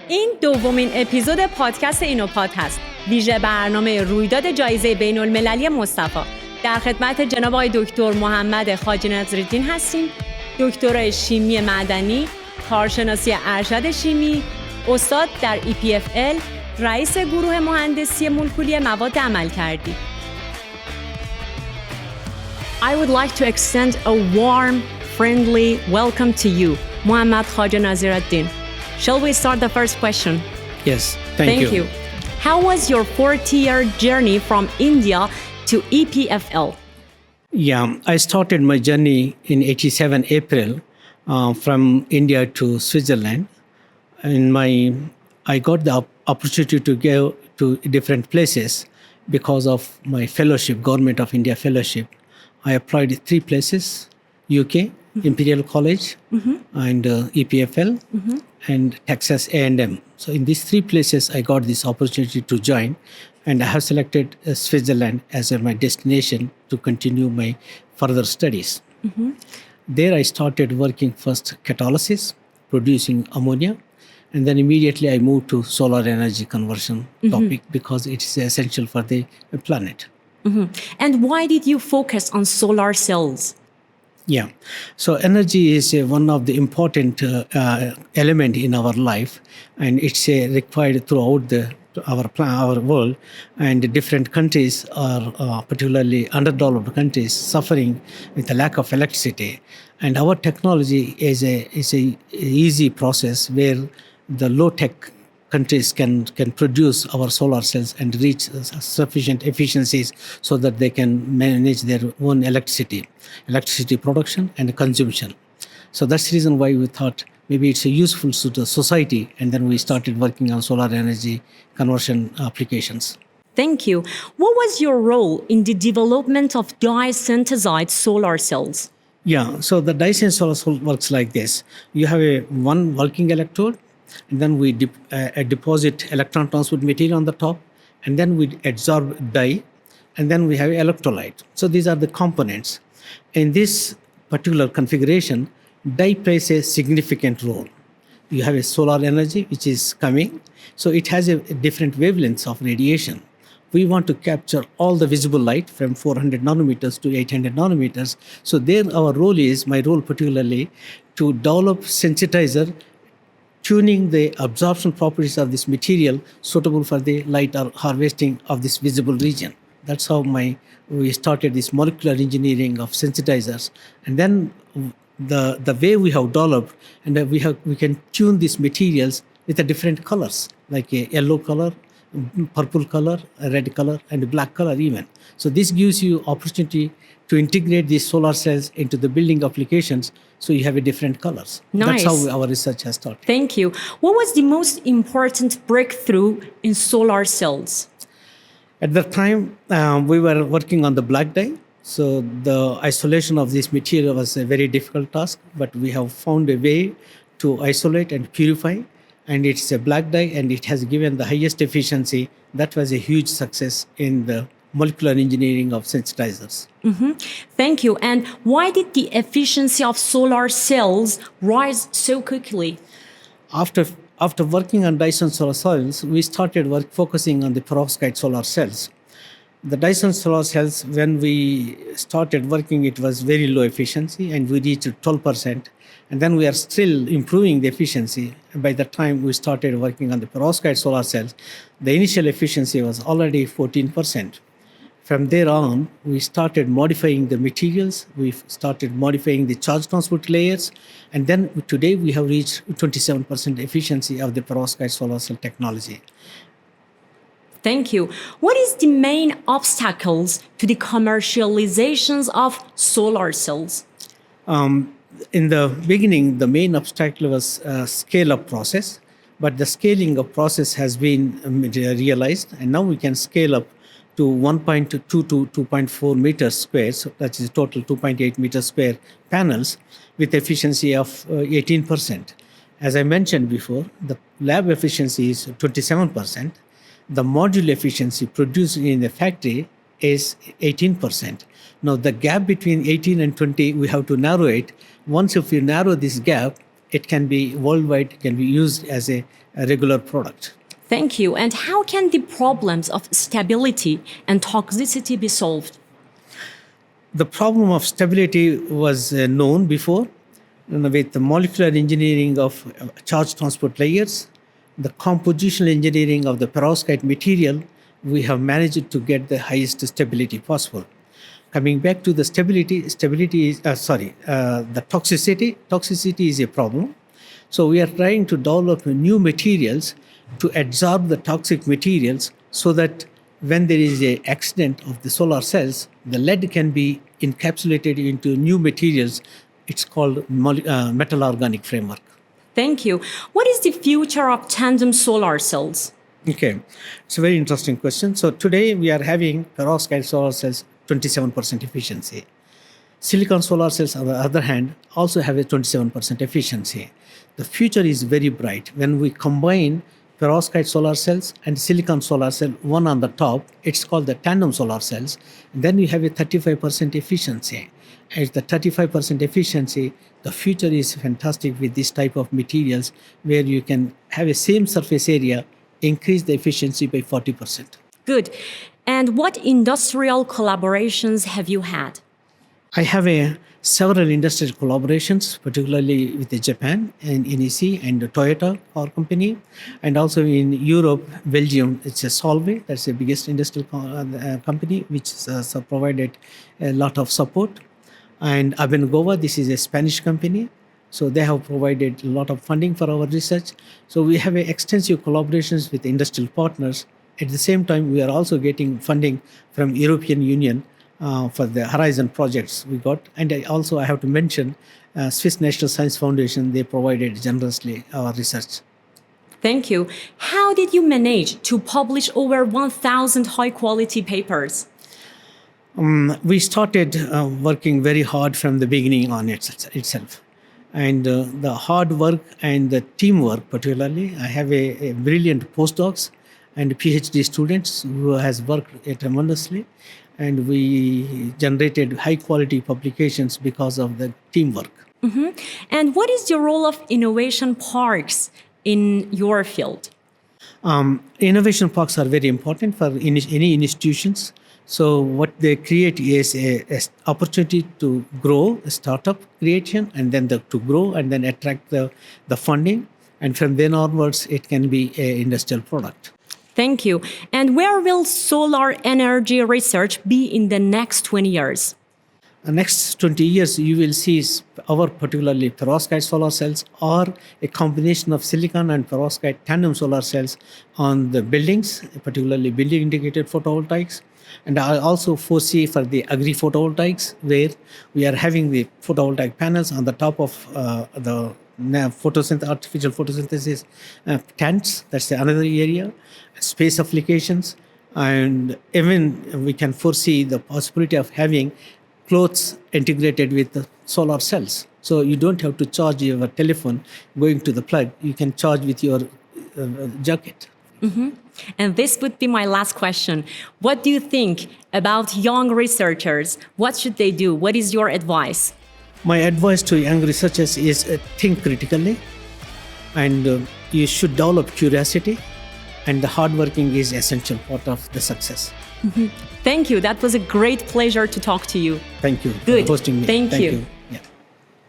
این دومین اپیزود پادکست اینوپاد هست. ویژه برنامه رویداد جایزه بین المللی مصطفی. در خدمت جناب آقای دکتر محمد خواجه ندیزالدین هستیم. دکترای شیمی معدنی، کارشناسی ارشد شیمی، استاد در EPFL، رئیس گروه مهندسی مولکولی مواد عملکردی. I would like to extend a warm, friendly welcome to you, Muhammad Khwaja Naziruddin. Shall we start the first question? Yes, thank you. How was your 40-year journey from India to EPFL? Yeah, I started my journey in 87 April from India to Switzerland. I got the opportunity to go to different places because of my fellowship, Government of India fellowship. I applied 3 places, UK, Imperial College, and EPFL, and Texas A&M. So in these 3 places, I got this opportunity to join, and I have selected Switzerland as my destination to continue my further studies. There I started working first catalysis, producing ammonia, and then immediately I moved to solar energy conversion topic because it is essential for the planet. And why did you focus on solar cells? Yeah, so energy is one of the important element in our life, and it's required throughout our world. And different countries are particularly underdeveloped countries suffering with a lack of electricity. And our technology is a easy process where the low-tech countries can produce our solar cells and reach sufficient efficiencies so that they can manage their own electricity production and consumption. So that's the reason why we thought maybe it's useful to the society, and then we started working on solar energy conversion applications. Thank you. What was your role in the development of dye-synthesized solar cells? Yeah, so the dye-synthesized solar cell works like this. You have one working electrode, and then we deposit electron transport material on the top, and then we adsorb dye, and then we have electrolyte. So these are the components. In this particular configuration, dye plays a significant role. You have a solar energy which is coming, so it has a different wavelengths of radiation. We want to capture all the visible light from 400 nanometers to 800 nanometers. So there our role is, my role particularly, to develop sensitizer tuning the absorption properties of this material suitable for the light or harvesting of this visible region. That's how we started this molecular engineering of sensitizers. And then the way we have developed, and we can tune these materials with the different colors, like a yellow color, purple color, a red color, and a black color even. So this gives you opportunity to integrate these solar cells into the building applications, so you have a different colors. Nice. That's how our research has started. Thank you. What was the most important breakthrough in solar cells? At the time, we were working on the black dye. So the isolation of this material was a very difficult task, but we have found a way to isolate and purify. And it's a black dye, and it has given the highest efficiency. That was a huge success in the molecular engineering of sensitizers. Thank you. And why did the efficiency of solar cells rise so quickly? After working on Dyson solar cells, we started focusing on the perovskite solar cells. The Dyson solar cells, when we started working, it was very low efficiency, and we reached 12%. And then we are still improving the efficiency. And by the time we started working on the perovskite solar cells, the initial efficiency was already 14%. From there on, we started modifying the materials. We started modifying the charge transport layers. And then today we have reached 27% efficiency of the perovskite solar cell technology. Thank you. What is the main obstacles to the commercializations of solar cells? In the beginning, the main obstacle was scale-up process. But the scaling of process has been realized. And now we can scale up to 1.2 to 2.4 meters square, so that is total 2.8 meters square panels with efficiency of 18%. As I mentioned before, the lab efficiency is 27%. The module efficiency produced in the factory is 18%. Now the gap between 18 and 20, we have to narrow it. Once if you narrow this gap, it can be worldwide, it can be used as a regular product. Thank you. And how can the problems of stability and toxicity be solved? The problem of stability was known before with the molecular engineering of charge transport layers, the compositional engineering of the perovskite material. We have managed to get the highest stability possible. Coming back to the stability is the toxicity. Toxicity is a problem. So we are trying to develop new materials to absorb the toxic materials so that when there is an accident of the solar cells, the lead can be encapsulated into new materials. It's called metal organic framework. Thank you. What is the future of tandem solar cells? Okay, it's a very interesting question. So today we are having perovskite solar cells 27% efficiency. Silicon solar cells, on the other hand, also have a 27% efficiency. The future is very bright. When we combine perovskite solar cells and silicon solar cell, one on the top, it's called the tandem solar cells. And then you have a 35% efficiency. At the 35% efficiency, the future is fantastic with this type of materials where you can have a same surface area, increase the efficiency by 40%. Good. And what industrial collaborations have you had? I have several industrial collaborations, particularly with Japan and NEC and the Toyota car company, and also in Europe, Belgium, it's a Solvay, that's the biggest industrial company, which has provided a lot of support. And Abengova, this is a Spanish company, so they have provided a lot of funding for our research. So we have extensive collaborations with industrial partners. At the same time, we are also getting funding from European Union for the Horizon projects we got. And I have to mention Swiss National Science Foundation, they provided generously our research. Thank you. How did you manage to publish over 1,000 high-quality papers? We started working very hard from the beginning on itself. And the hard work and the teamwork particularly, I have a brilliant postdocs and PhD students who has worked tremendously. And we generated high-quality publications because of the teamwork. Mm-hmm. And what is the role of innovation parks in your field? Innovation parks are very important for any institutions. So what they create is a opportunity to grow, a startup creation, and then to grow and then attract the funding. And from then onwards, it can be an industrial product. Thank you. And where will solar energy research be in the next 20 years? The next 20 years, you will see our particularly perovskite solar cells or a combination of silicon and perovskite tandem solar cells on the buildings, particularly building indicated photovoltaics. And I also foresee for the agri-photovoltaics where we are having the photovoltaic panels on the top of the artificial photosynthesis tents. That's another area. Space applications. And even we can foresee the possibility of having clothes integrated with the solar cells. So you don't have to charge your telephone going to the plug. You can charge with your jacket. Mm-hmm. And this would be my last question. What do you think about young researchers? What should they do? What is your advice? My advice to young researchers is think critically, and you should develop curiosity, and the hard working is essential part of the success. Mm-hmm. Thank you. That was a great pleasure to talk to you. Thank you Good. for hosting me. Thank you.